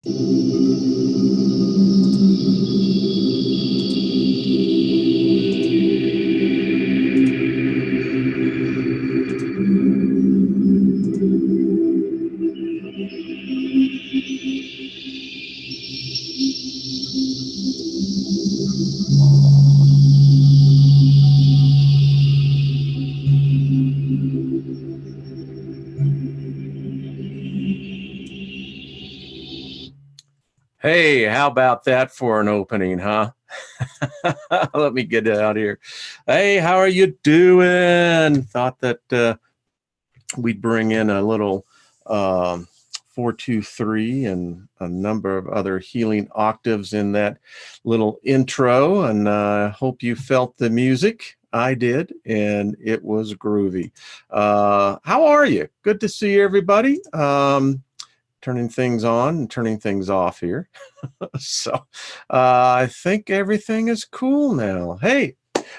Hey, how about that for an opening, huh? Let me get it out here. Hey, how are you doing? Thought that we'd bring in a little 423 and a number of other healing octaves in that little intro. And I hope you felt the music. I did, and it was groovy. How are you? Good to see everybody. Turning things on and turning things off here. So I think everything is cool now. Hey,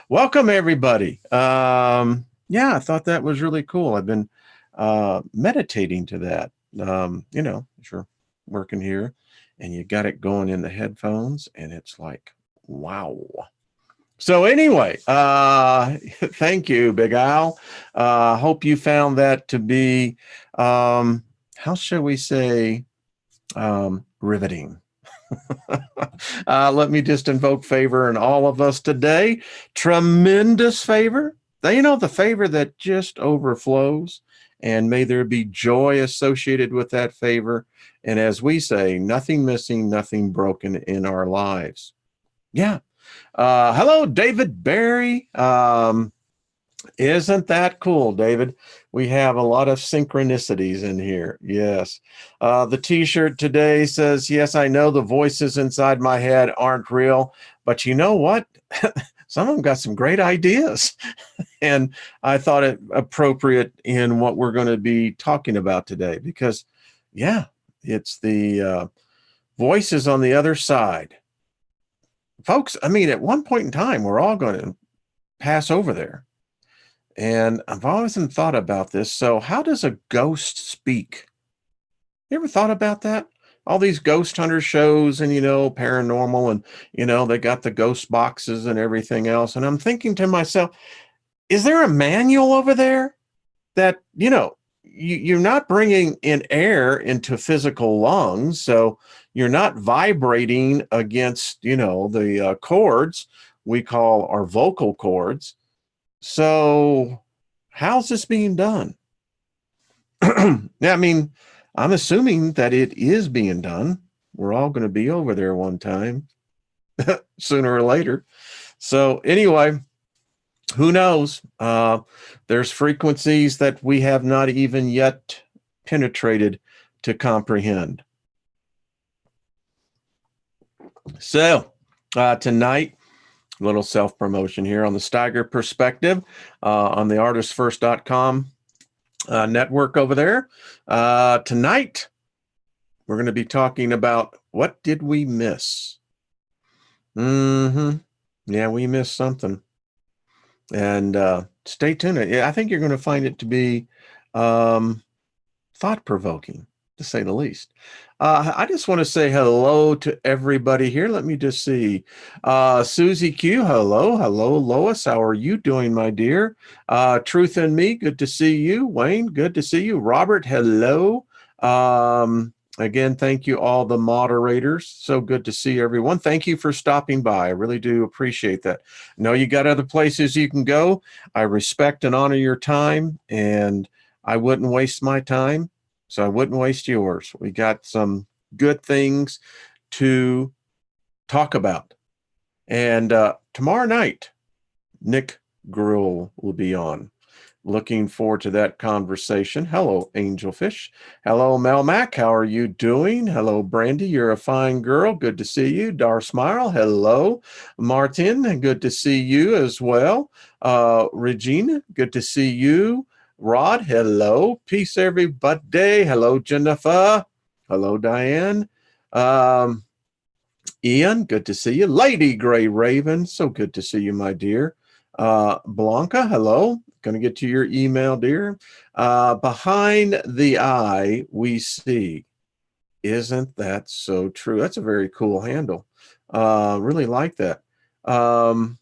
welcome everybody. Yeah, I thought that was really cool. I've been meditating to that. You're working here and you got it going in the headphones and it's like, wow. So anyway, thank you, Big Al. Hope you found that to be, how shall we say, riveting. Let me just invoke favor in all of us today. Tremendous favor. The favor that just overflows. And may there be joy associated with that favor. And as we say, nothing missing, nothing broken in our lives. Yeah. Hello, David Barry. Isn't that cool, David? We have a lot of synchronicities in here. Yes. The t-shirt today says, yes, I know the voices inside my head aren't real, but you know what? Some of them got some great ideas. And I thought it appropriate in what we're going to be talking about today because, yeah, it's the voices on the other side. Folks, I mean, at one point in time, we're all going to pass over there. And I've always thought about this. So how does a ghost speak? You ever thought about that? All these ghost hunter shows and, paranormal and, they got the ghost boxes and everything else. And I'm thinking to myself, is there a manual over there that, you're not bringing in air into physical lungs. So you're not vibrating against, the chords we call our vocal cords. So how's this being done? Yeah, I mean, I'm assuming that it is being done. We're all going to be over there one time, sooner or later. So anyway, who knows? There's frequencies that we have not even yet penetrated to comprehend. So tonight, little self-promotion here on the Steiger Perspective on the artistfirst.com network over there. Tonight, we're going to be talking about what did we miss? Yeah, we missed something. And stay tuned. I think you're going to find it to be thought-provoking, to say the least. I just want to say hello to everybody here. Let me just see. Susie Q, hello. Hello, Lois. How are you doing, my dear? Truth in Me, good to see you. Wayne, good to see you. Robert, hello. Again, thank you all the moderators. So good to see everyone. Thank you for stopping by. I really do appreciate that. I know you got other places you can go. I respect and honor your time, and I wouldn't waste my time, so I wouldn't waste yours. We got some good things to talk about. And tomorrow night, Nick Gruhl will be on. Looking forward to that conversation. Hello, Angelfish. Hello, Melmac. How are you doing? Hello, Brandy. You're a fine girl. Good to see you. Dar Smile. Hello, Martin. Good to see you as well. Regina. Good to see you. Rod. Hello. Peace, everybody. Hello, Jennifer. Hello, Diane. Ian. Good to see you. Lady Gray Raven. So good to see you, my dear. Blanca. Hello. Going to get to your email, dear. Behind the eye, we see. Isn't that so true? That's a very cool handle. Really like that. Um,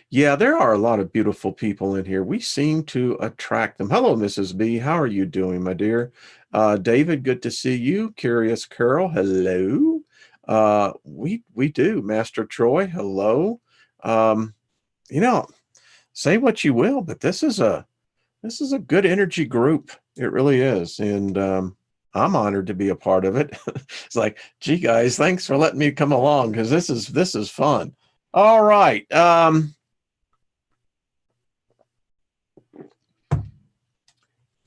yeah, there are a lot of beautiful people in here. We seem to attract them. Hello, Mrs. B. How are you doing, my dear? David, good to see you. Curious Carol, hello. We do. Master Troy, hello. Um, you know, say what you will, but this is a good energy group. It really is. And I'm honored to be a part of it. It's like, gee, guys, thanks for letting me come along because this is fun. All right.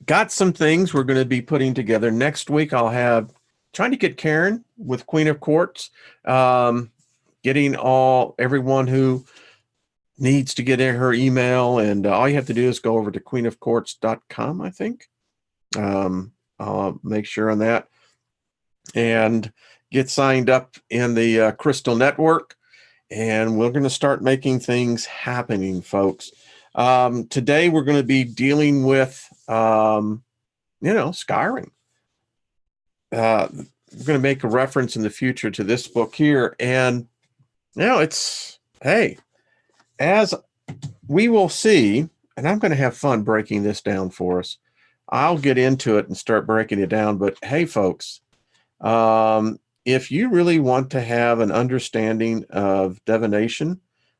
Got some things we're going to be putting together. Next week, I'll have trying to get Karen with Queen of Courts, getting everyone who needs to get in her email. And all you have to do is go over to queenofcourts.com, I think. I'll make sure on that and get signed up in the Crystal Network. And we're going to start making things happening, folks. Today, we're going to be dealing with, Scrying. We're going to make a reference in the future to this book here. And, hey, as we will see, and I'm going to have fun breaking this down for us. I'll get into it and start breaking it down. But hey, folks, if you really want to have an understanding of divination,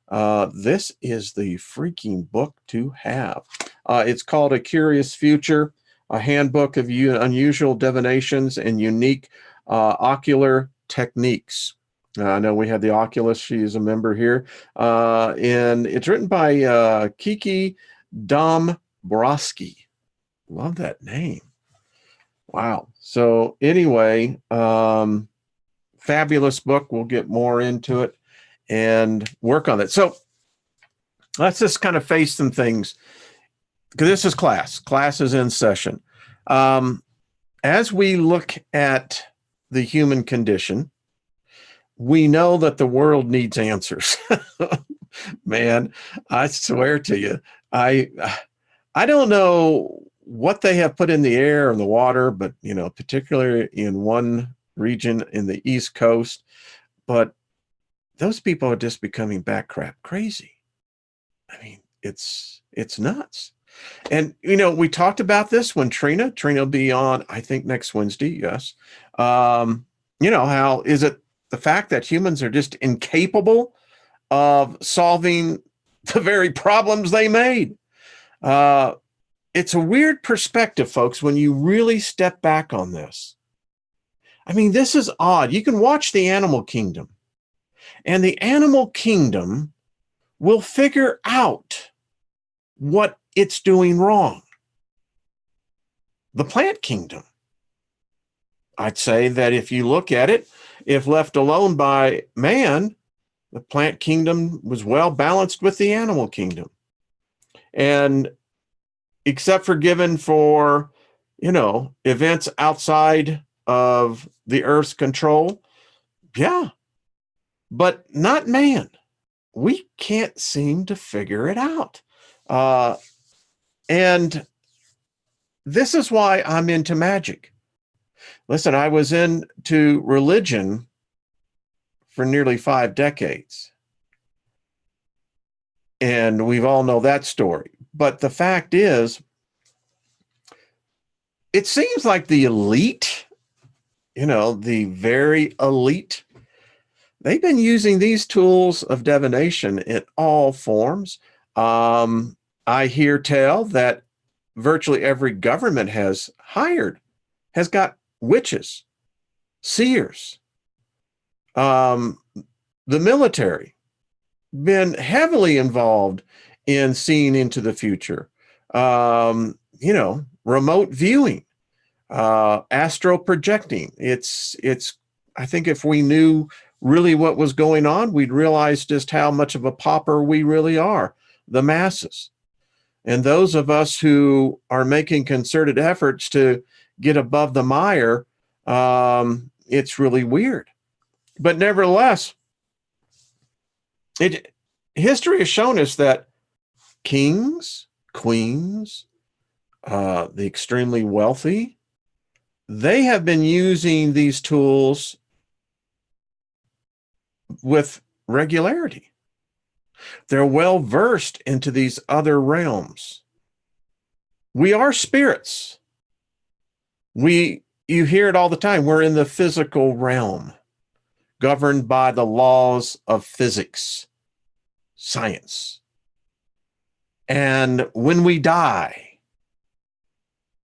this is the freaking book to have. It's called A Curious Future, a handbook of unusual divinations and unique ocular techniques. I know we have the Oculus. She's a member here. And it's written by Kiki Dombrowski. Love that name. Wow. So anyway, fabulous book. We'll get more into it and work on it. So let's just kind of face some things, because this is class. Class is in session. As we look at the human condition, we know that the world needs answers. Man, I swear to you, I don't know what they have put in the air and the water, but particularly in one region in the East Coast, but those people are just becoming backcrap crazy. I mean, it's nuts. And we talked about this when Trina will be on, I think, next Wednesday. Yes. How is it the fact that humans are just incapable of solving the very problems they made? It's a weird perspective, folks, when you really step back on this. I mean, this is odd. You can watch the animal kingdom, and the animal kingdom will figure out what it's doing wrong. The plant kingdom, I'd say that if you look at it, if left alone by man, the plant kingdom was well balanced with the animal kingdom. And except for events outside of the earth's control, yeah, but not man. We can't seem to figure it out. And this is why I'm into magic. Listen, I was into religion for nearly 5 decades. And we've all know that story. But the fact is, it seems like the elite, the very elite, they've been using these tools of divination in all forms. I hear tell that virtually every government has got witches, seers. The military been heavily involved in seeing into the future. Remote viewing, astral projecting. It's. I think if we knew really what was going on, we'd realize just how much of a pauper we really are, the masses. And those of us who are making concerted efforts to get above the mire, it's really weird. But nevertheless, history has shown us that kings, queens, the extremely wealthy, they have been using these tools with regularity. They're well versed into these other realms. We are spirits. You hear it all the time. We're in the physical realm, governed by the laws of physics, science. And when we die,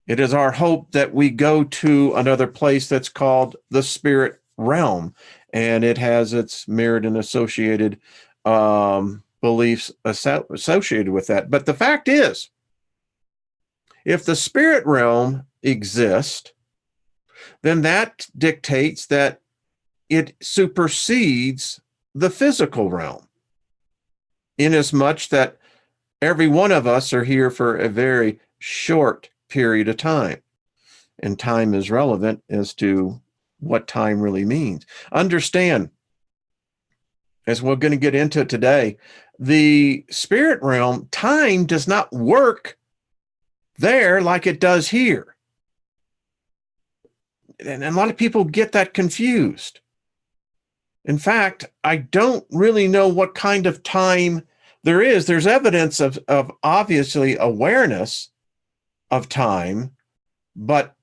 it is our hope that we go to another place that's called the spirit realm, and it has its merit and associated beliefs associated with that. But the fact is, if the spirit realm exists, then that dictates that it supersedes the physical realm, inasmuch that every one of us are here for a very short period of time. And time is relevant as to what time really means. Understand, as we're going to get into today, the spirit realm, time does not work there like it does here. And a lot of people get that confused. In fact, I don't really know what kind of time there is. There's evidence of obviously awareness of time, but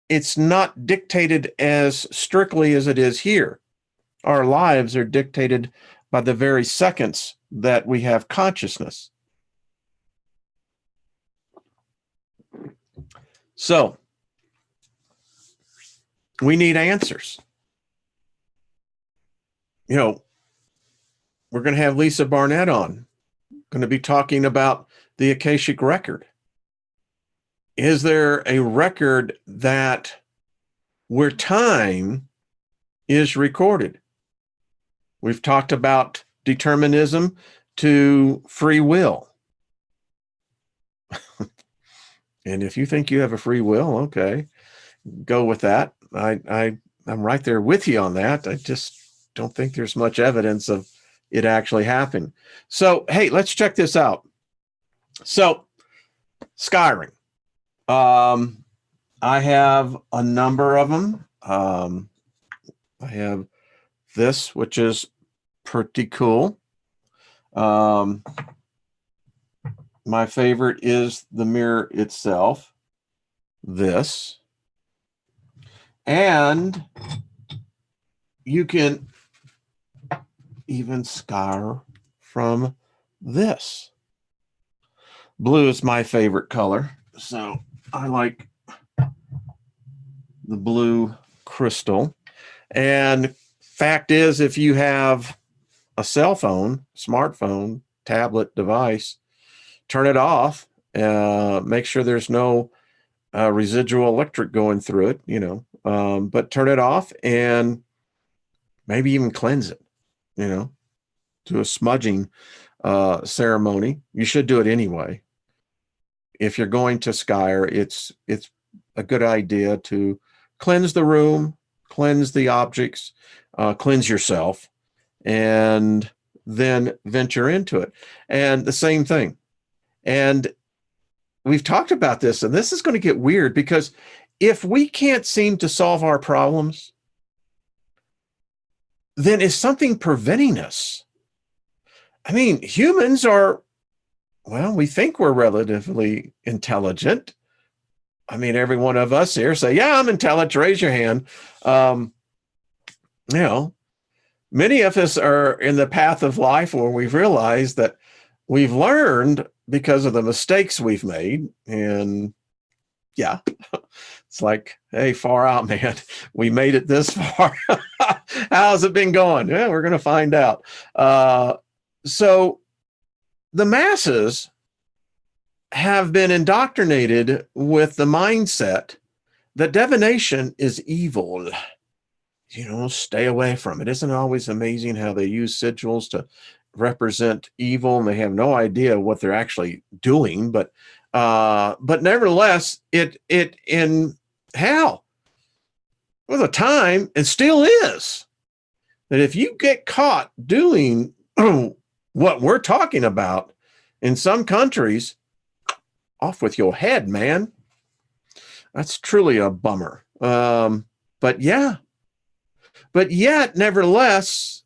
it's not dictated as strictly as it is here. Our lives are dictated by the very seconds that we have consciousness. So, we need answers. You know, we're going to have Lisa Barnett on, going to be talking about the Akashic record. Is there a record where time is recorded? We've talked about determinism to free will. And if you think you have a free will, okay, go with that. I'm right there with you on that. I just don't think there's much evidence of it actually happened. So, hey, let's check this out. So, Scrying. I have a number of them. I have this, which is pretty cool. My favorite is the mirror itself. This. And you can even scry from this. Blue is my favorite color, so I like the blue crystal. And fact is, if you have a cell phone, smartphone, tablet device, turn it off. Make sure there's no residual electric going through it, but turn it off and maybe even cleanse it, do a smudging ceremony. You should do it anyway. If you're going to scry, it's a good idea to cleanse the room, cleanse the objects, cleanse yourself, and then venture into it. And the same thing. And we've talked about this, and this is going to get weird, because if we can't seem to solve our problems, then is something preventing us? I mean, humans are, well, we think we're relatively intelligent. I mean, every one of us here say, yeah, I'm intelligent, raise your hand. Many of us are in the path of life where we've realized that we've learned because of the mistakes we've made. And yeah, it's like, hey, far out, man. We made it this far. How's it been going? Yeah, we're going to find out. So the masses have been indoctrinated with the mindset that divination is evil. Stay away from it. Isn't it always amazing how they use sigils to represent evil, and they have no idea what they're actually doing? But nevertheless, it in hell was a time, and still is, that if you get caught doing what we're talking about in some countries, off with your head, man. That's truly a bummer. But yeah, but yet, nevertheless,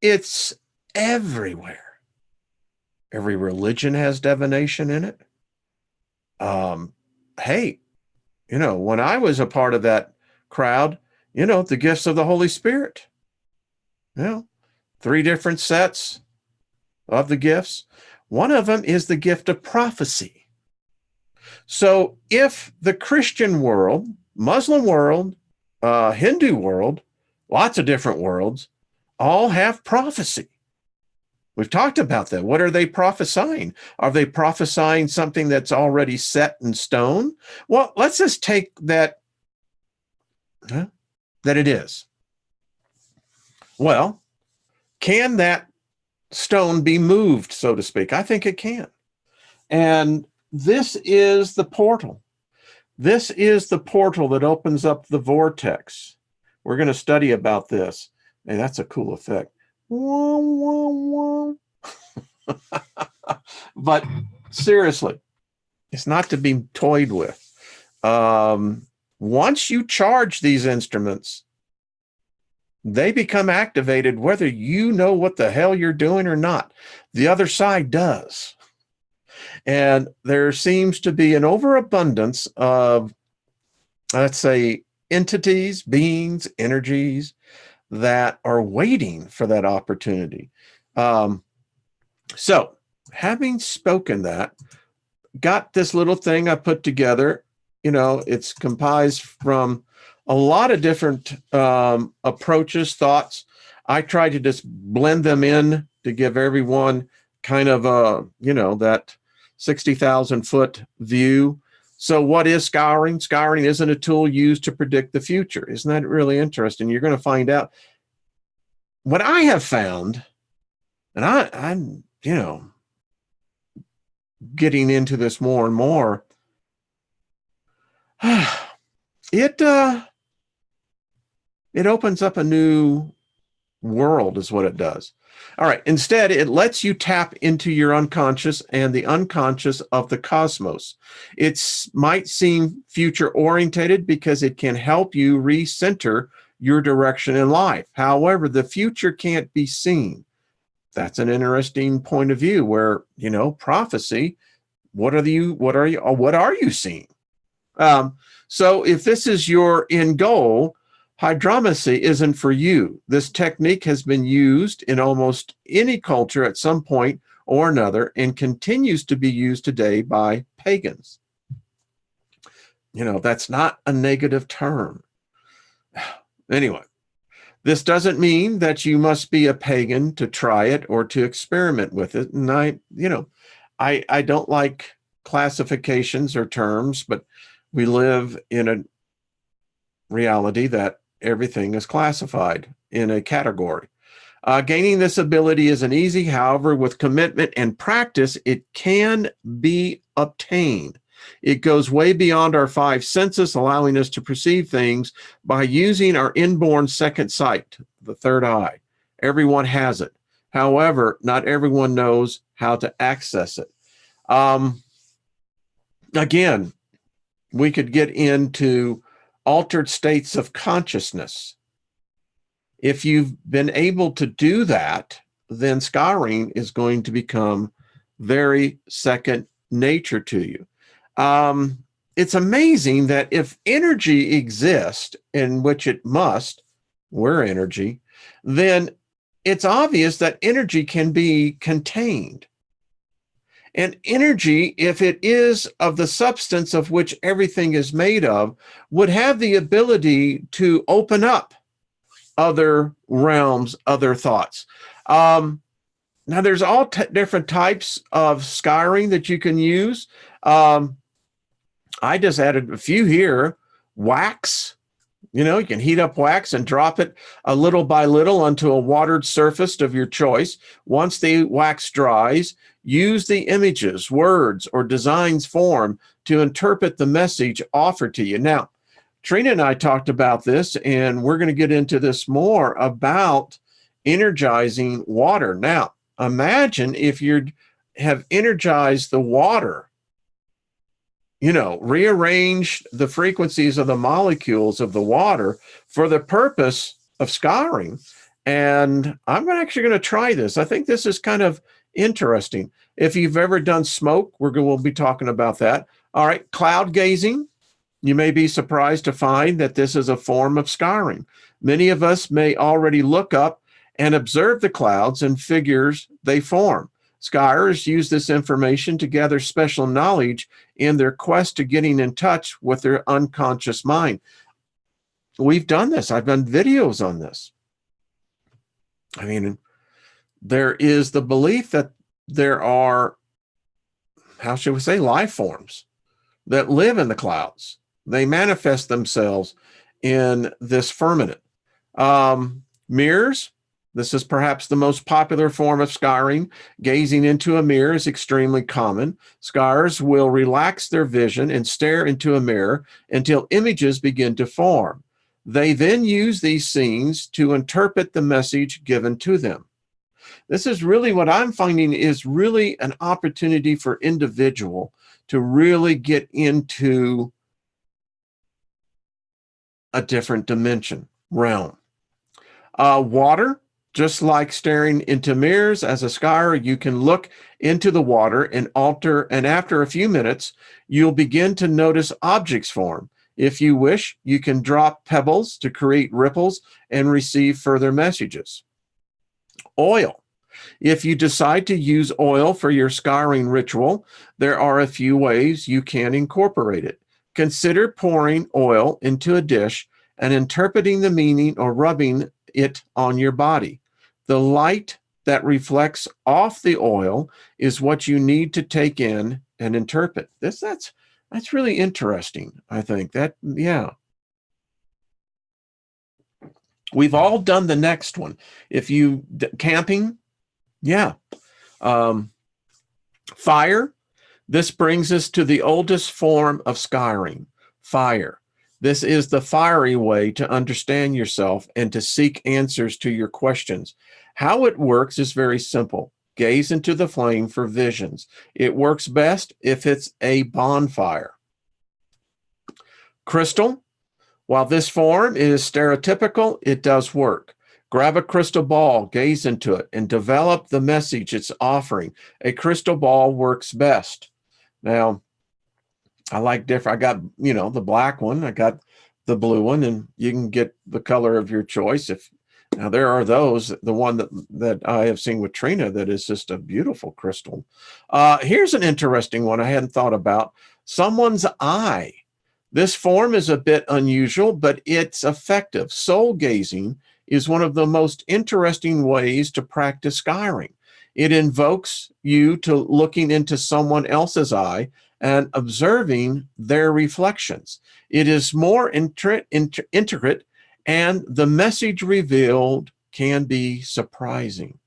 it's everywhere. Every religion has divination in it. Hey, when I was a part of that crowd, the gifts of the Holy Spirit, you know, 3 different sets of the gifts. One of them is the gift of prophecy. So if the Christian world, Muslim world, Hindu world, lots of different worlds, all have prophecy. We've talked about that. What are they prophesying? Are they prophesying something that's already set in stone? Well, let's just take that it is. Well, can that stone be moved, so to speak? I think it can. And this is the portal. This is the portal that opens up the vortex. We're going to study about this. Hey, that's a cool effect. But seriously, it's not to be toyed with. Once you charge these instruments, they become activated whether you know what the hell you're doing or not. The other side does. And there seems to be an overabundance of, let's say, entities, beings, energies that are waiting for that opportunity. So, having spoken that, got this little thing I put together. It's comprised from a lot of different approaches, thoughts. I try to just blend them in to give everyone kind of that 60,000 foot view. So what is scrying? Scrying isn't a tool used to predict the future. Isn't that really interesting? You're going to find out. What I have found, and I'm getting into this more and more, it opens up a new world is what it does. All right. Instead, it lets you tap into your unconscious and the unconscious of the cosmos. It might seem future orientated because it can help you recenter your direction in life. However, the future can't be seen. That's an interesting point of view where, prophecy, what are you seeing? So if this is your end goal, hydromancy isn't for you. This technique has been used in almost any culture at some point or another and continues to be used today by pagans. That's not a negative term. Anyway, this doesn't mean that you must be a pagan to try it or to experiment with it. And I don't like classifications or terms, but we live in a reality that everything is classified in a category. Gaining this ability isn't easy. However, with commitment and practice, it can be obtained. It goes way beyond our 5 senses, allowing us to perceive things by using our inborn second sight, the third eye. Everyone has it. However, not everyone knows how to access it. Again, we could get into altered states of consciousness. If you've been able to do that, then scrying is going to become very second nature to you. It's amazing that if energy exists, in which it must, we're energy, then it's obvious that energy can be contained. And energy, if it is of the substance of which everything is made of, would have the ability to open up other realms, other thoughts. Now, there's all different types of scrying that you can use. I just added a few here. Wax. You can heat up wax and drop it a little by little onto a watered surface of your choice. Once the wax dries, use the images, words, or designs form to interpret the message offered to you. Now, Trina and I talked about this, and we're going to get into this more about energizing water. Now, imagine if you have energized the water rearrange the frequencies of the molecules of the water for the purpose of scouring. And I'm actually going to try this. I think this is kind of interesting. If you've ever done smoke, we'll be talking about that. All right, cloud gazing. You may be surprised to find that this is a form of scouring. Many of us may already look up and observe the clouds and figures they form. Skiers use this information to gather special knowledge in their quest to getting in touch with their unconscious mind. We've done this. I've done videos on this. I mean, there is the belief that there are, how should we say, life forms that live in the clouds. They manifest themselves in this firmament. Mirrors. This is perhaps the most popular form of scrying. Gazing into a mirror is extremely common. Skyers will relax their vision and stare into a mirror until images begin to form. They then use these scenes to interpret the message given to them. This is really what I'm finding is really an opportunity for individual to really get into a different dimension, realm. Water. Just like staring into mirrors, as a skyer, you can look into the water and after a few minutes, you'll begin to notice objects form. If you wish, you can drop pebbles to create ripples and receive further messages. Oil. If you decide to use oil for your skyring ritual, there are a few ways you can incorporate it. Consider pouring oil into a dish and interpreting the meaning or rubbing it on your body. The light that reflects off the oil is what you need to take in and interpret. That's really interesting, I think. Yeah. We've all done the next one. If you camping, yeah. Fire. This brings us to the oldest form of skyring, fire. This is the fiery way to understand yourself and to seek answers to your questions. How it works is very simple. Gaze into the flame for visions. It works best if it's a bonfire. Crystal. While this form is stereotypical, it does work. Grab a crystal ball, gaze into it, and develop the message it's offering. A crystal ball works best. Now, I like different. I got, the black one. I got the blue one, and you can get the color of your choice. Now there are those, the one that I have seen with Trina that is just a beautiful crystal. Here's an interesting one I hadn't thought about. Someone's eye. This form is a bit unusual, but it's effective. Soul gazing is one of the most interesting ways to practice skyring. It invokes you to looking into someone else's eye and observing their reflections. It is more intricate, and the message revealed can be surprising.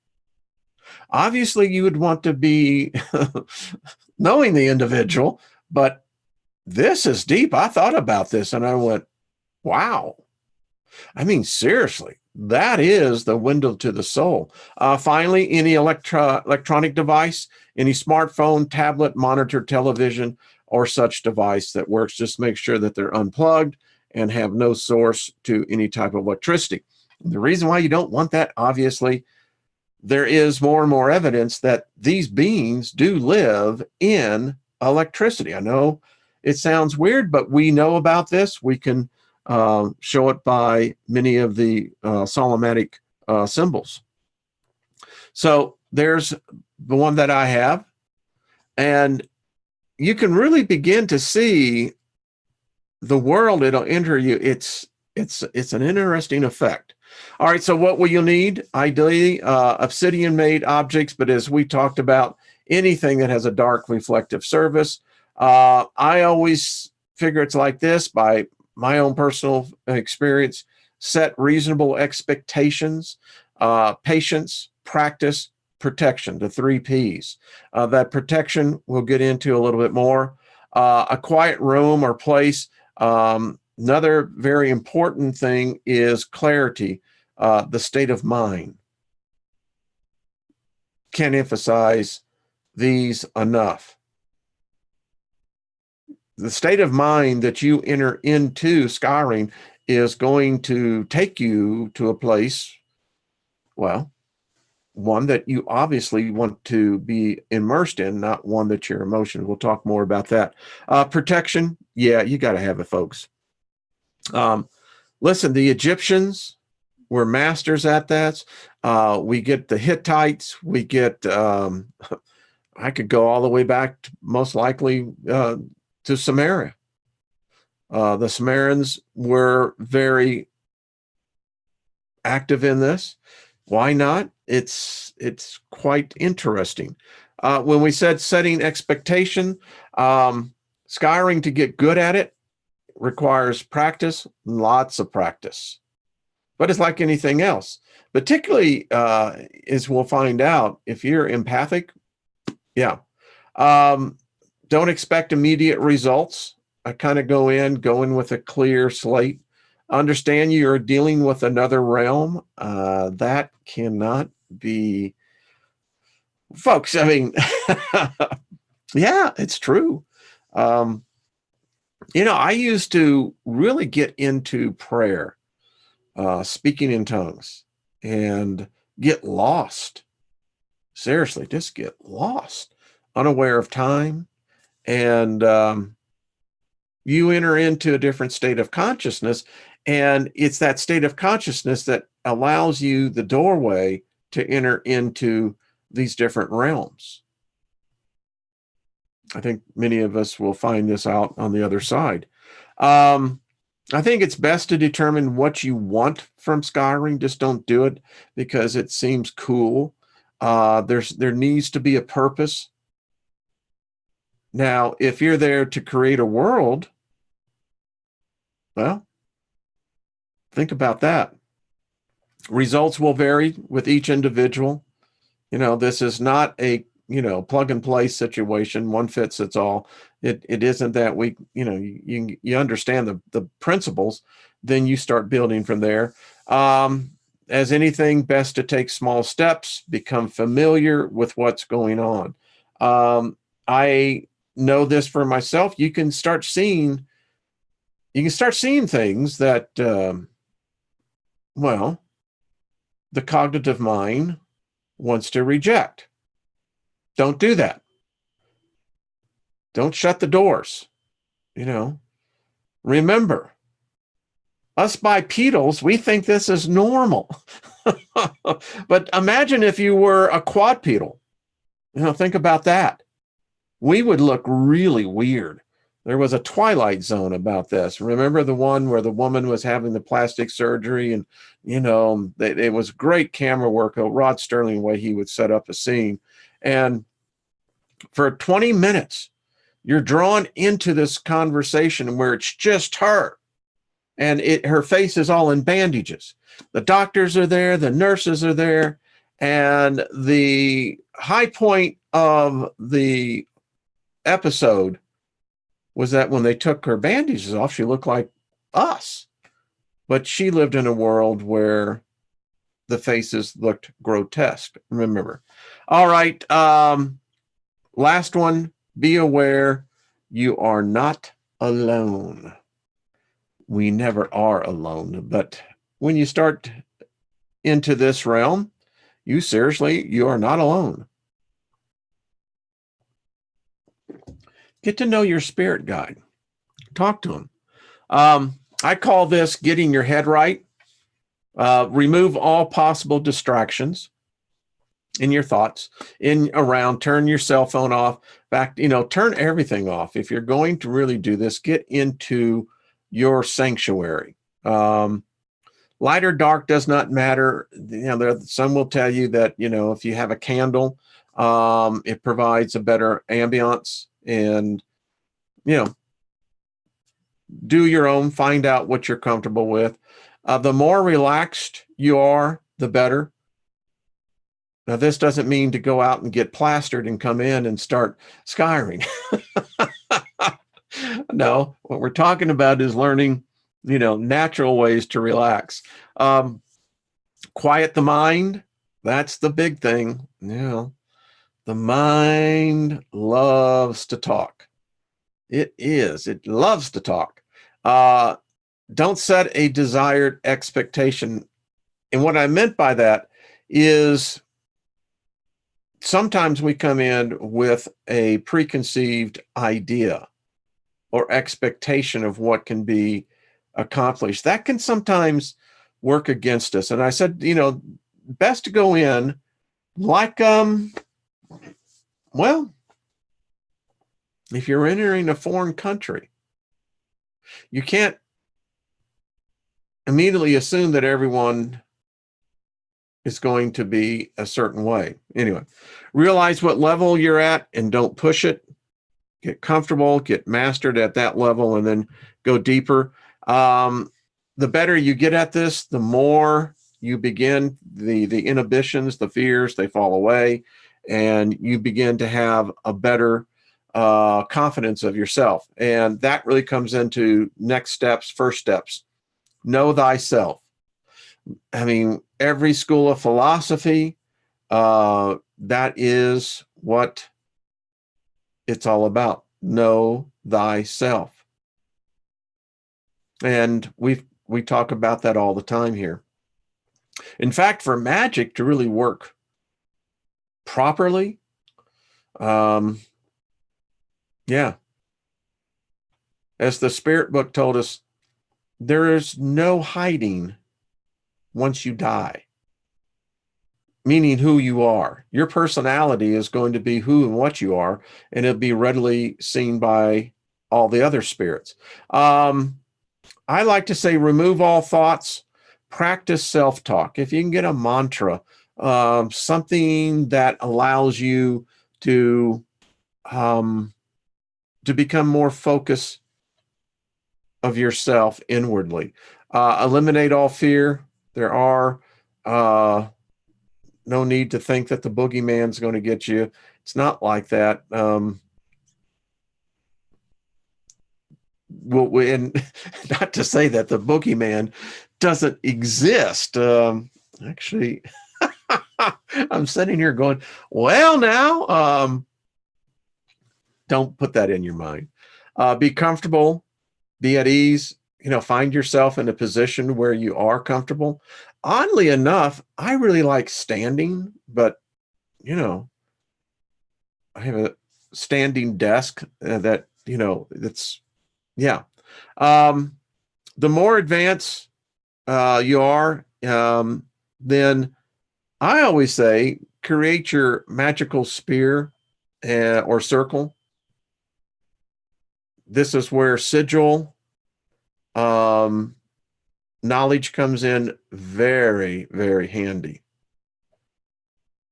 Obviously, you would want to be knowing the individual, but this is deep. I thought about this and I went, wow. I mean, seriously, that is the window to the soul. Finally, any electronic device, any smartphone, tablet, monitor, television, or such device that works, just make sure that they're unplugged and have no source to any type of electricity. The reason why you don't want that, obviously, there is more and more evidence that these beings do live in electricity. I know it sounds weird, but we know about this. We can show it by many of the somatic symbols. So there's the one that I have, and you can really begin to see the world it'll enter you. It's an interesting effect. All right, so what will you need? Ideally, obsidian-made objects, but as we talked about, anything that has a dark reflective surface. I always figure it's like this by my own personal experience. Set reasonable expectations, patience, practice, protection, the 3 Ps. That protection we'll get into a little bit more. A quiet room or place. Another very important thing is clarity, the state of mind. Can't emphasize these enough. the state of mind that you enter into scrying is going to take you to a place, well, one that you obviously want to be immersed in, not one that your emotions. We'll talk more about that. Protection, yeah, you got to have it, folks. Listen, the Egyptians were masters at that. We get the Hittites. We get, I could go all the way back to, most likely to Samaria. The Samaritans were very active in this. Why not? It's quite interesting. When we said setting expectation, scrying, to get good at it requires practice, lots of practice. But it's like anything else, particularly as we'll find out, if you're empathic, yeah. Don't expect immediate results. I kind of go in with a clear slate. Understand you're dealing with another realm. That cannot be, folks. I mean, yeah, it's true. I used to really get into prayer, speaking in tongues, and get lost. Seriously, just get lost, unaware of time. And you enter into a different state of consciousness. And it's that state of consciousness that allows you the doorway to enter into these different realms. I think many of us will find this out on the other side. I think it's best to determine what you want from scrying. Just don't do it because it seems cool. There needs to be a purpose. Now, if you're there to create a world, well, think about that. Results will vary with each individual. This is not a, plug and play situation. One fits fits all. It isn't that we, you understand the principles, then you start building from there. As anything, best to take small steps, become familiar with what's going on. I know this for myself. You can start seeing things that, the cognitive mind wants to reject. Don't do that. Don't shut the doors. Remember, us bipedals, we think this is normal. But imagine if you were a quadrupedal. Think about that. We would look really weird. There was a Twilight Zone about this. Remember the one where the woman was having the plastic surgery, and it was great camera work. Rod Sterling, the way he would set up a scene, and for 20 minutes, you're drawn into this conversation where it's just her, and her face is all in bandages. The doctors are there, the nurses are there, and the high point of the episode was that when they took her bandages off, she looked like us. But she lived in a world where the faces looked grotesque. Remember. All right. Last one. Be aware you are not alone. We never are alone. But when you start into this realm, you are not alone. Get to know your spirit guide. Talk to him. I call this getting your head right. Remove all possible distractions in your thoughts, turn your cell phone off, turn everything off. If you're going to really do this, get into your sanctuary. Light or dark does not matter. Some will tell you that, if you have a candle, it provides a better ambiance. And, do your own, find out what you're comfortable with. The more relaxed you are, the better. Now, this doesn't mean to go out and get plastered and come in and start scrying. No, what we're talking about is learning, natural ways to relax. Quiet the mind. That's the big thing. The mind loves to talk. It is. It loves to talk. Uh, don't set a desired expectation. And what I meant by that is sometimes we come in with a preconceived idea or expectation of what can be accomplished. That can sometimes work against us. And I said, best to go in like, well, if you're entering a foreign country, you can't immediately assume that everyone is going to be a certain way. Anyway, realize what level you're at and don't push it. Get comfortable, get mastered at that level, and then go deeper. The better you get at this, the more you begin, the inhibitions, the fears, they fall away, and you begin to have a better confidence of yourself. And that really comes into next steps, first steps. Know thyself. I mean, every school of philosophy, that is what it's all about. Know thyself. And we talk about that all the time here. In fact, for magic to really work properly, yeah, as the Spirit book told us, there is no hiding once you die, meaning who you are. Your personality is going to be who and what you are, and it'll be readily seen by all the other spirits. I like to say, remove all thoughts, practice self-talk. If you can get a mantra, something that allows you to become more focused of yourself inwardly. Eliminate all fear. There are no need to think that the boogeyman's going to get you. It's not like that. And not to say that the boogeyman doesn't exist. Actually, I'm sitting here going, well, now, don't put that in your mind. Be comfortable, be at ease, find yourself in a position where you are comfortable. Oddly enough, I really like standing, but, I have a standing desk that, it's, yeah. The more advanced you are, then I always say create your magical sphere or circle. This is where sigil knowledge comes in very, very handy.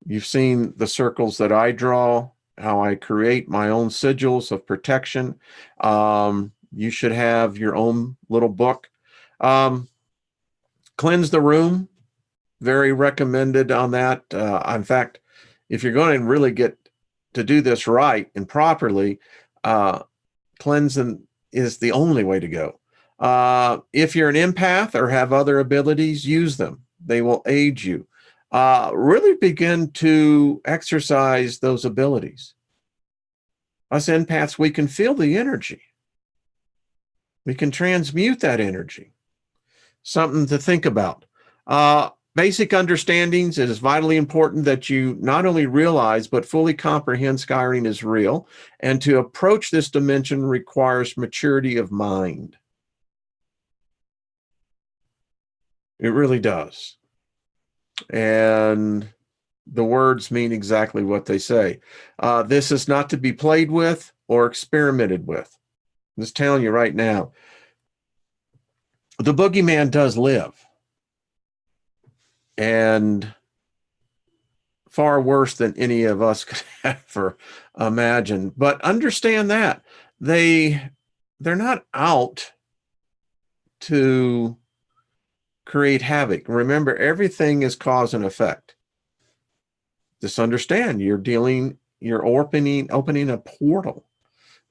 You've seen the circles that I draw, how I create my own sigils of protection. You should have your own little book. Cleanse the room. Very recommended on that. In fact, if you're going to really get to do this right and properly, cleansing is the only way to go. If you're an empath or have other abilities, use them. They will aid you. Really begin to exercise those abilities. Us empaths, we can feel the energy. We can transmute that energy. Something to think about. Basic understandings. It is vitally important that you not only realize, but fully comprehend scrying is real. And to approach this dimension requires maturity of mind. It really does. And the words mean exactly what they say. This is not to be played with or experimented with. I'm just telling you right now. The boogeyman does live. And far worse than any of us could ever imagine. But understand that they're not out to create havoc. Remember, everything is cause and effect. Just understand you're opening a portal.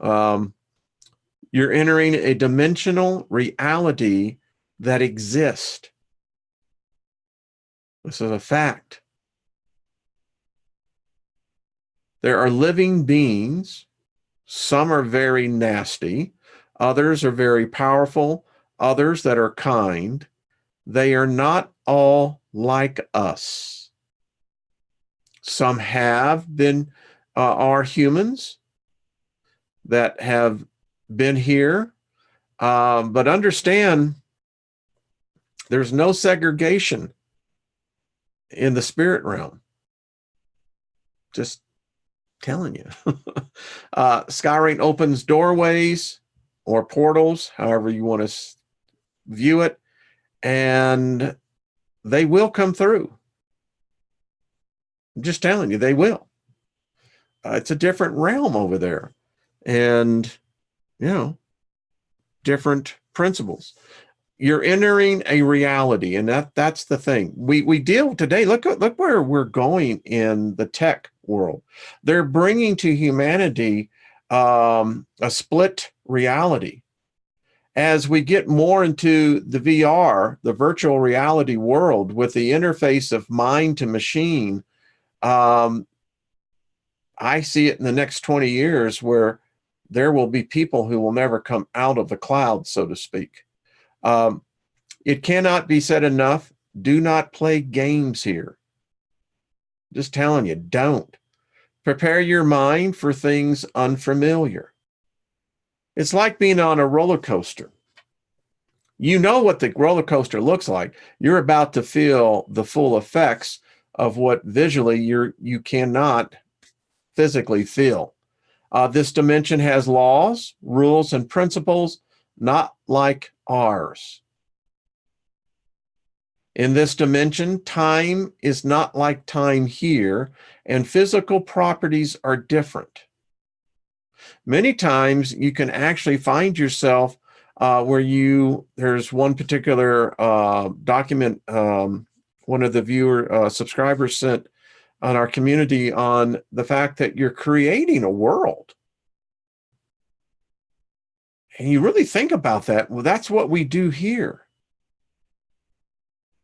You're entering a dimensional reality that exists. This is a fact. There are living beings Some are very nasty. Others are very powerful. Others that are kind. They are not all like us. Some have been, are humans that have been here. But understand, there's no segregation in the spirit realm. Just telling you. Scrying opens doorways or portals, however you want to view it, and they will come through. I'm just telling you, they will. It's a different realm over there, and different principles. You're entering a reality, and that's the thing. We deal today. Look where we're going in the tech world. They're bringing to humanity a split reality. As we get more into the VR, the virtual reality world, with the interface of mind to machine, I see it in the next 20 years where there will be people who will never come out of the cloud, so to speak. It cannot be said enough. Do not play games here. Just telling you, don't. Prepare your mind for things unfamiliar. It's like being on a roller coaster. You know what the roller coaster looks like. You're about to feel the full effects of what visually you cannot physically feel. This dimension has laws, rules, and principles not like ours. In this dimension, time is not like time here, and physical properties are different. Many times you can actually find yourself where there's one particular document one of the subscribers sent on our community on the fact that you're creating a world. And you really think about that. Well, that's what we do here.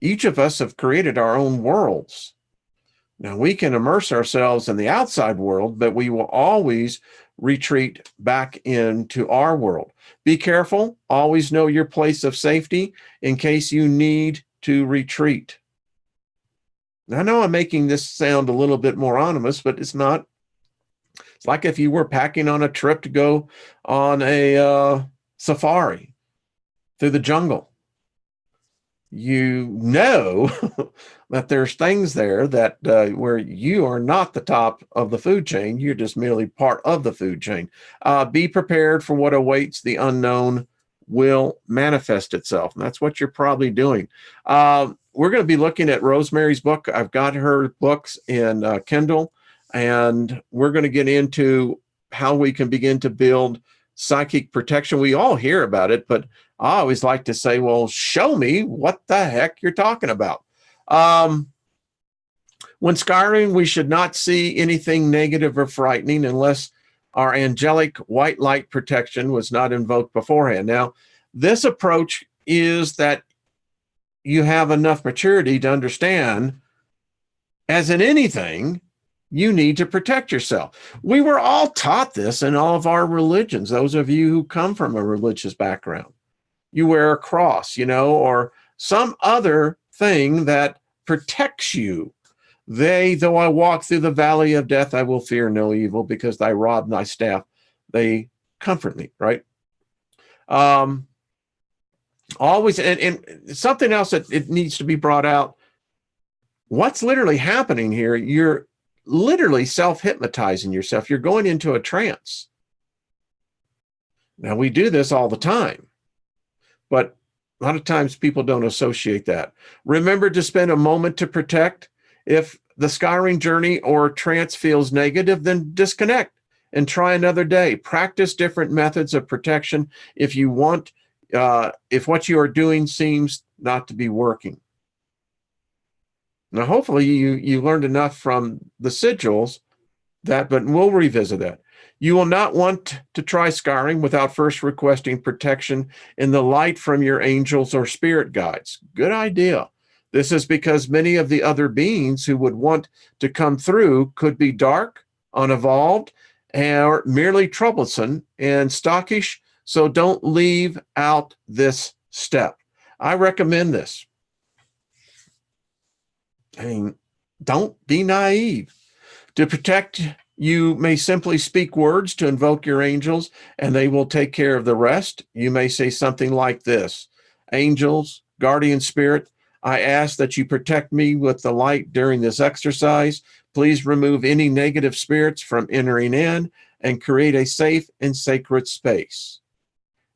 Each of us have created our own worlds. Now, we can immerse ourselves in the outside world, but we will always retreat back into our world. Be careful. Always know your place of safety in case you need to retreat. Now, I know I'm making this sound a little bit more ominous, but it's not. It's like if you were packing on a trip to go on a safari through the jungle. You know that there's things there that where you are not the top of the food chain. You're just merely part of the food chain. Be prepared for what awaits. The unknown will manifest itself. And that's what you're probably doing. We're going to be looking at Rosemary's book. I've got her books in Kindle, and we're going to get into how we can begin to build psychic protection. We all hear about it, but I always like to say, well, show me what the heck you're talking about. When scrying, we should not see anything negative or frightening unless our angelic white light protection was not invoked beforehand. Now, this approach is that you have enough maturity to understand, as in anything, you need to protect yourself. We were all taught this in all of our religions, those of you who come from a religious background. You wear a cross, or some other thing that protects you. Though I walk through the valley of death, I will fear no evil, because thy rod and thy staff, they comfort me, right? Always, and something else that it needs to be brought out. What's literally happening here? You're literally self-hypnotizing yourself. You're going into a trance. Now, we do this all the time, but a lot of times people don't associate that. Remember to spend a moment to protect. If the scrying journey or trance feels negative, then disconnect and try another day. Practice different methods of protection if you want, if what you are doing seems not to be working. Now, hopefully you learned enough from the sigils but we'll revisit that. You will not want to try scrying without first requesting protection in the light from your angels or spirit guides. Good idea. This is because many of the other beings who would want to come through could be dark, unevolved, or merely troublesome and stockish, so don't leave out this step. I recommend this. And don't be naive. To protect, you may simply speak words to invoke your angels, and they will take care of the rest. You may say something like this: Angels, guardian spirit, I ask that you protect me with the light during this exercise. Please remove any negative spirits from entering in and create a safe and sacred space.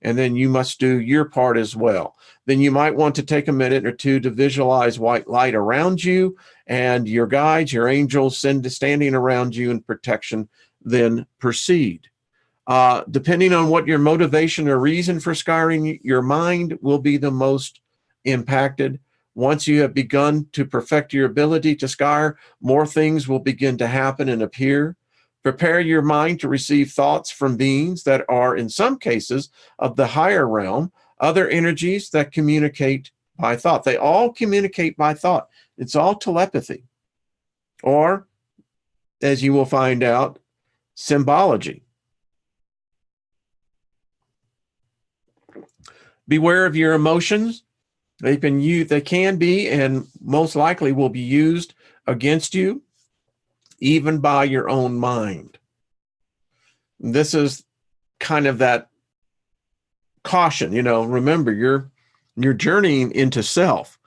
And then you must do your part as well. Then you might want to take a minute or two to visualize white light around you and your guides, your angels, standing around you in protection. Then proceed. Depending on what your motivation or reason for scrying, your mind will be the most impacted. Once you have begun to perfect your ability to scry, more things will begin to happen and appear. Prepare your mind to receive thoughts from beings that are, in some cases, of the higher realm, other energies that communicate by thought. They all communicate by thought. It's all telepathy. Or, as you will find out, symbology. Beware of your emotions. They can be and most likely will be used against you, even by your own mind. This is kind of that caution, remember you're journeying into self.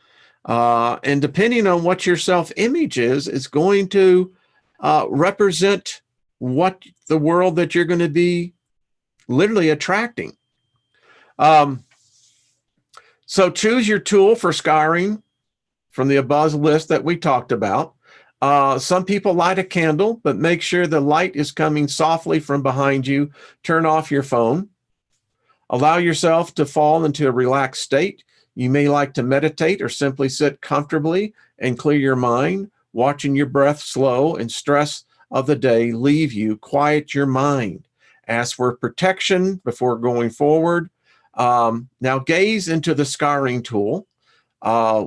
And depending on what your self-image is, it's going to represent what the world that you're going to be literally attracting. So choose your tool for scrying from the above list that we talked about. Some people light a candle, but make sure the light is coming softly from behind you. Turn off your phone. Allow yourself to fall into a relaxed state. You may like to meditate or simply sit comfortably and clear your mind, watching your breath slow and stress of the day leave you. Quiet your mind. Ask for protection before going forward. Now gaze into the scrying tool.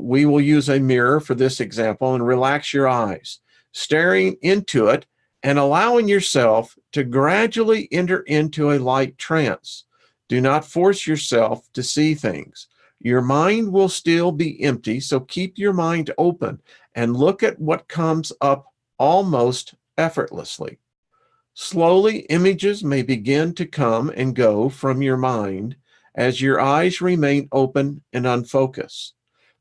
We will use a mirror for this example and relax your eyes, staring into it and allowing yourself to gradually enter into a light trance. Do not force yourself to see things. Your mind will still be empty, so keep your mind open and look at what comes up almost effortlessly. Slowly, images may begin to come and go from your mind as your eyes remain open and unfocused.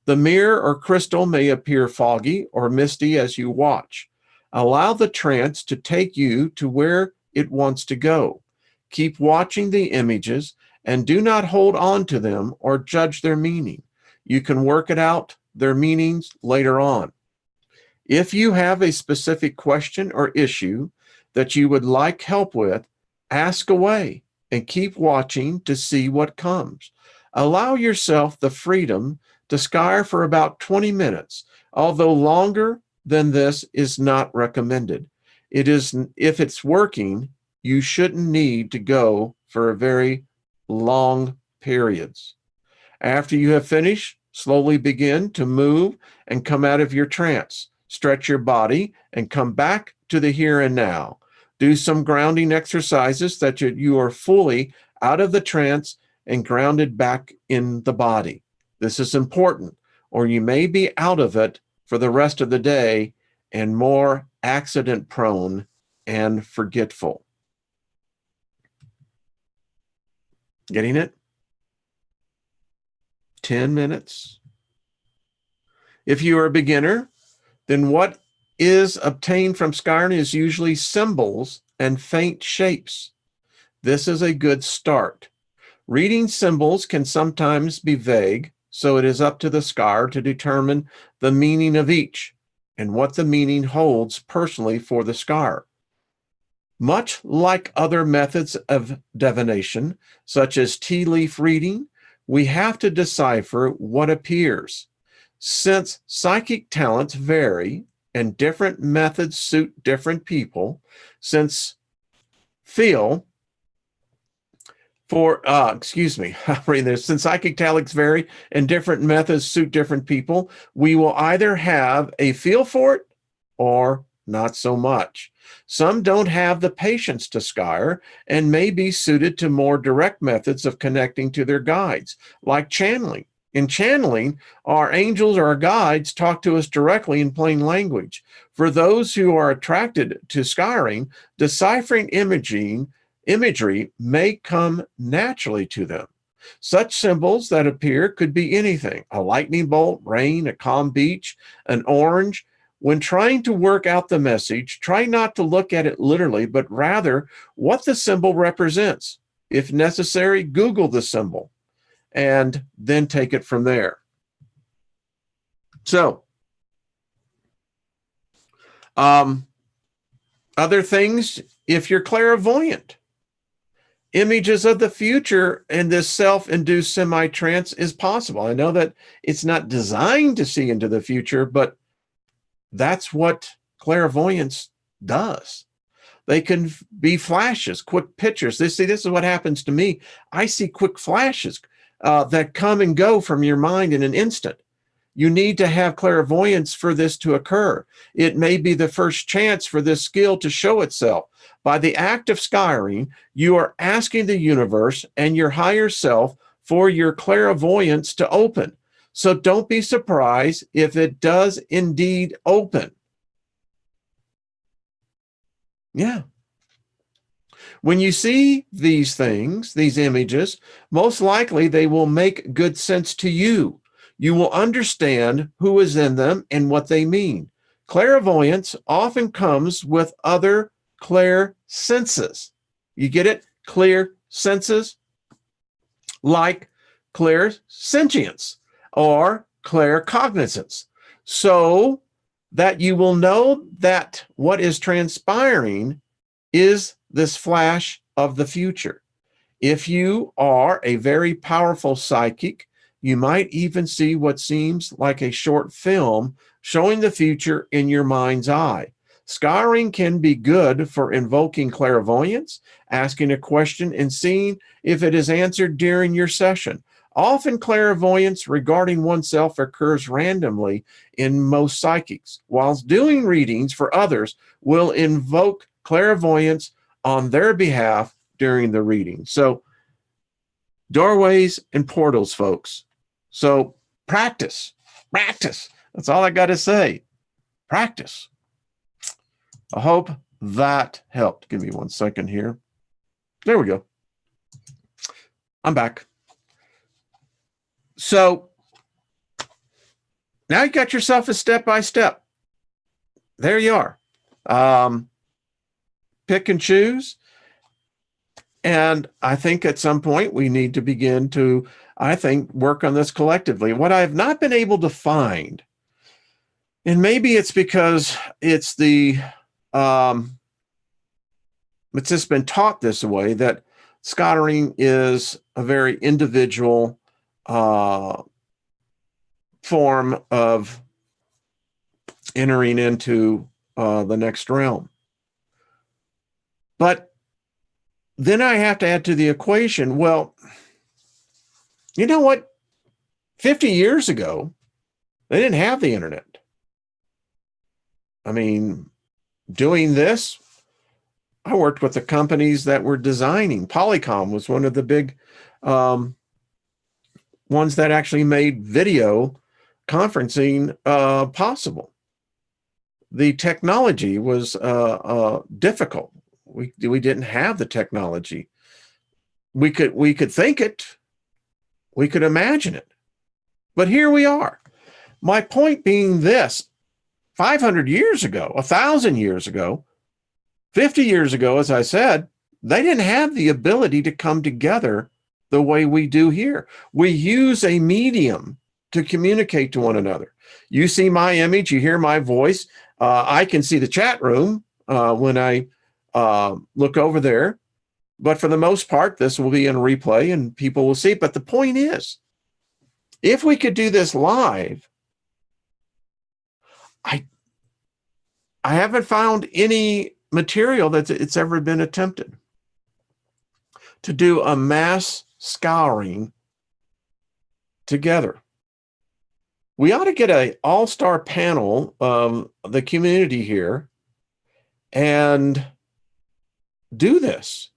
The mirror or crystal may appear foggy or misty as you watch. Allow the trance to take you to where it wants to go. Keep watching the images and do not hold on to them or judge their meaning. You can work it out, their meanings, later on. If you have a specific question or issue that you would like help with, ask away and keep watching to see what comes. Allow yourself the freedom to scry for about 20 minutes, although longer than this is not recommended. If it's working, you shouldn't need to go for a very long periods. After you have finished, slowly begin to move and come out of your trance. Stretch your body and come back to the here and now. Do some grounding exercises that you are fully out of the trance and grounded back in the body. This is important, or you may be out of it for the rest of the day and more accident prone and forgetful. Getting it? 10 minutes. If you are a beginner, then what is obtained from scrying is usually symbols and faint shapes. This is a good start. Reading symbols can sometimes be vague, so it is up to the scryer to determine the meaning of each and what the meaning holds personally for the scryer. Much like other methods of divination, such as tea leaf reading, we have to decipher what appears. Since psychic talents vary and different methods suit different people, since psychic talents vary and different methods suit different people, we will either have a feel for it or not so much. Some don't have the patience to scire and may be suited to more direct methods of connecting to their guides, like channeling. In channeling, our angels or our guides talk to us directly in plain language. For those who are attracted to scrying, deciphering imagery may come naturally to them. Such symbols that appear could be anything: a lightning bolt, rain, a calm beach, an orange. When trying to work out the message, try not to look at it literally, but rather what the symbol represents. If necessary, Google the symbol and then take it from there. So, other things, if you're clairvoyant, images of the future in this self-induced semi-trance is possible. I know that it's not designed to see into the future, but that's what clairvoyance does. They can be flashes, quick pictures. This is what happens to me. I see quick flashes that come and go from your mind in an instant. You need to have clairvoyance for this to occur. It may be the first chance for this skill to show itself. By the act of scrying, you are asking the universe and your higher self for your clairvoyance to open. So don't be surprised if it does indeed open. Yeah. When you see these things, these images, most likely they will make good sense to you. You will understand who is in them and what they mean. Clairvoyance often comes with other clair senses. You get it? Clear senses, like clair sentience or claircognizance, so that you will know that what is transpiring is this flash of the future. If you are a very powerful psychic, you might even see what seems like a short film showing the future in your mind's eye. Scrying can be good for invoking clairvoyance, asking a question, and seeing if it is answered during your session. Often clairvoyance regarding oneself occurs randomly in most psychics, whilst doing readings for others will invoke clairvoyance on their behalf during the reading. So, doorways and portals, folks. So, practice. That's all I got to say. Practice. I hope that helped. Give me 1 second here. There we go. I'm back. So now you got yourself a step-by-step. There you are. Pick and choose. And I think at some point we need to begin to, work on this collectively. What I have not been able to find, and maybe it's because it's just been taught this way, that scrying is a very individual form of entering into the next realm. But then I have to add to the equation, well, you know what? 50 years ago, they didn't have the internet. I mean, doing this, I worked with the companies that were designing. Polycom was one of the big ones that actually made video conferencing possible. The technology was difficult. We didn't have the technology. We could think it, we could imagine it, but here we are. My point being this: 500 years ago, 1,000 years ago, 50 years ago, as I said, they didn't have the ability to come together the way we do here. We use a medium to communicate to one another. You see my image, you hear my voice. I can see the chat room when I look over there. But for the most part, this will be in replay and people will see. But the point is, if we could do this live, I haven't found any material that it's ever been attempted to do a mass scouring together. We ought to get an all-star panel of the community here and do this.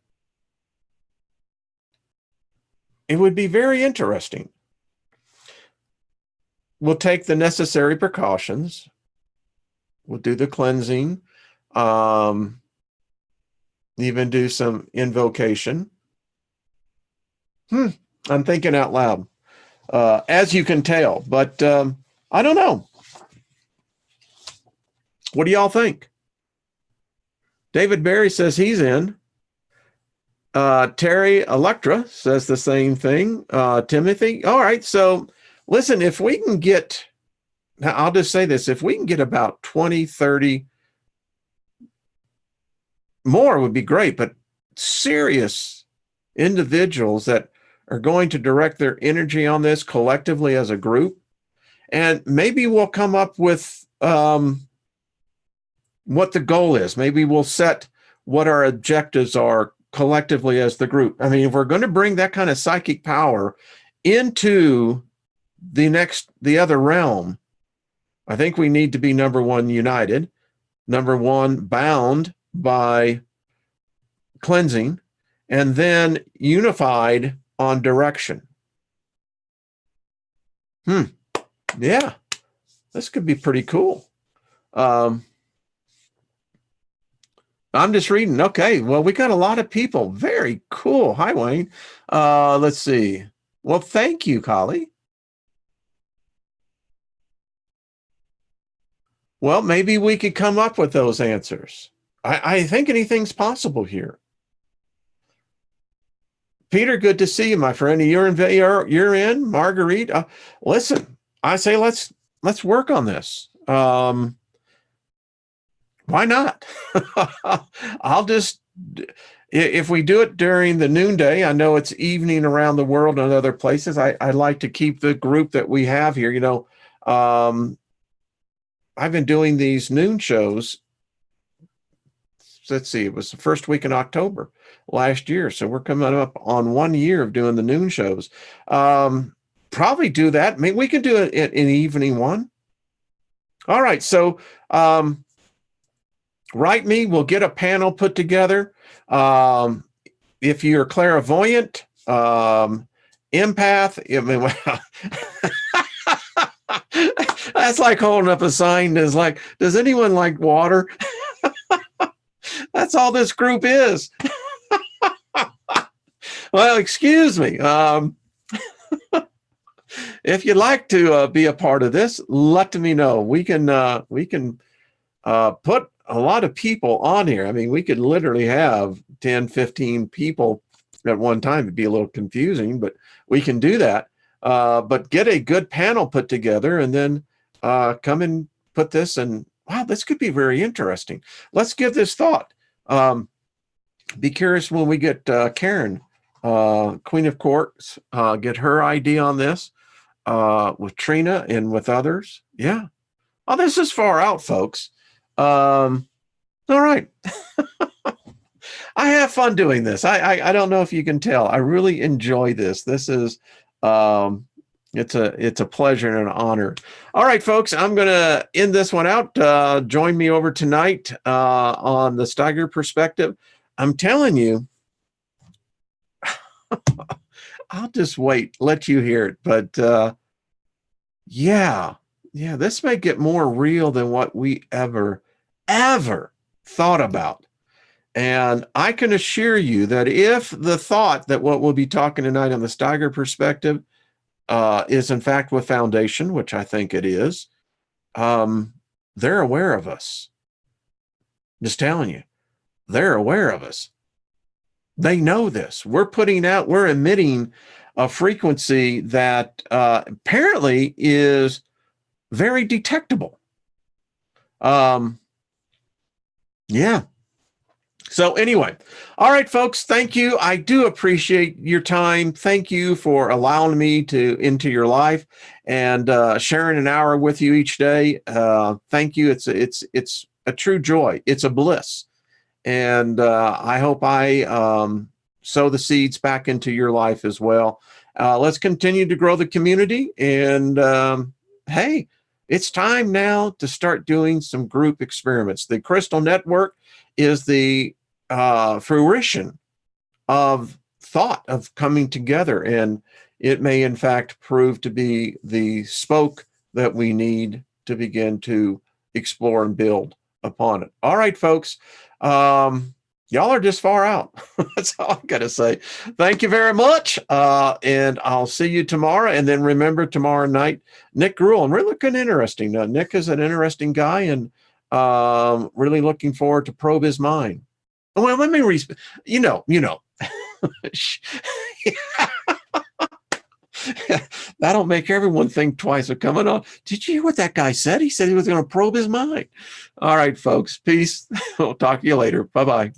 It would be very interesting. We'll take the necessary precautions. We'll do the cleansing, even do some invocation. I'm thinking out loud, as you can tell, but I don't know. What do y'all think? David Barry says he's in. Terry Electra says the same thing. Timothy. All right. So listen, if we can get, now I'll just say this, if we can get about 20, 30 more would be great, but serious individuals that are going to direct their energy on this collectively as a group. And maybe we'll come up with what the goal is. Maybe we'll set what our objectives are collectively as the group. I mean, if we're going to bring that kind of psychic power into the other realm, I think we need to be, number one, united, number one, bound by cleansing, and then unified on direction. Yeah, this could be pretty cool. I'm just reading. Okay, well, we got a lot of people. Very cool. Hi, Wayne. Let's see. Well, thank you, Collie. Well, maybe we could come up with those answers. I think anything's possible here. Peter, good to see you, my friend. You're in, Marguerite. Listen, I say let's work on this. Why not? I'll just, if we do it during the noonday, I know it's evening around the world and other places. I like to keep the group that we have here. You know, I've been doing these noon shows. Let's see, it was the first week in October last year. So we're coming up on 1 year of doing the noon shows. Probably do that. I mean, we can do it in evening one. All right. So, write me. We'll get a panel put together. If you're clairvoyant, empath, I mean, that's like holding up a sign that's like, does anyone like water? That's all this group is. Well, excuse me. If you'd like to be a part of this, let me know. We can put a lot of people on here. I mean, we could literally have 10, 15 people at one time. It'd be a little confusing, but we can do that. But get a good panel put together and then come and put this, and wow, this could be very interesting. Let's give this thought. Be curious when we get Karen, Queen of Courts, get her idea on this with Trina and with others. Yeah. Oh, this is far out, folks. All right. I have fun doing this. I don't know if you can tell. I really enjoy this. This is it's a pleasure and an honor. All right, folks, I'm going to end this one out. Join me over tonight on the Steiger Perspective. I'm telling you, I'll just wait, let you hear it. But yeah, this may get more real than what we ever thought about. And I can assure you that if the thought that what we'll be talking tonight on the Steiger Perspective is in fact with foundation, which I think it is, they're aware of us. Just telling you, they're aware of us. They know this. We're emitting a frequency that apparently is very detectable. Yeah. So anyway, all right, folks, thank you. I do appreciate your time. Thank you for allowing me into your life and sharing an hour with you each day. Thank you. It's a true joy. It's a bliss. And I hope I sow the seeds back into your life as well. Let's continue to grow the community. And hey, it's time now to start doing some group experiments. The Crystal Network is the fruition of thought, of coming together. And it may, in fact, prove to be the spoke that we need to begin to explore and build upon it. All right, folks. Y'all are just far out. That's all I'm going to say. Thank you very much. And I'll see you tomorrow. And then remember, tomorrow night, Nick Gruel. And we're looking interesting. Nick is an interesting guy, and really looking forward to probe his mind. Well, let me you know. That'll make everyone think twice of coming on. Did you hear what that guy said? He said he was going to probe his mind. All right, folks. Peace. We'll talk to you later. Bye-bye.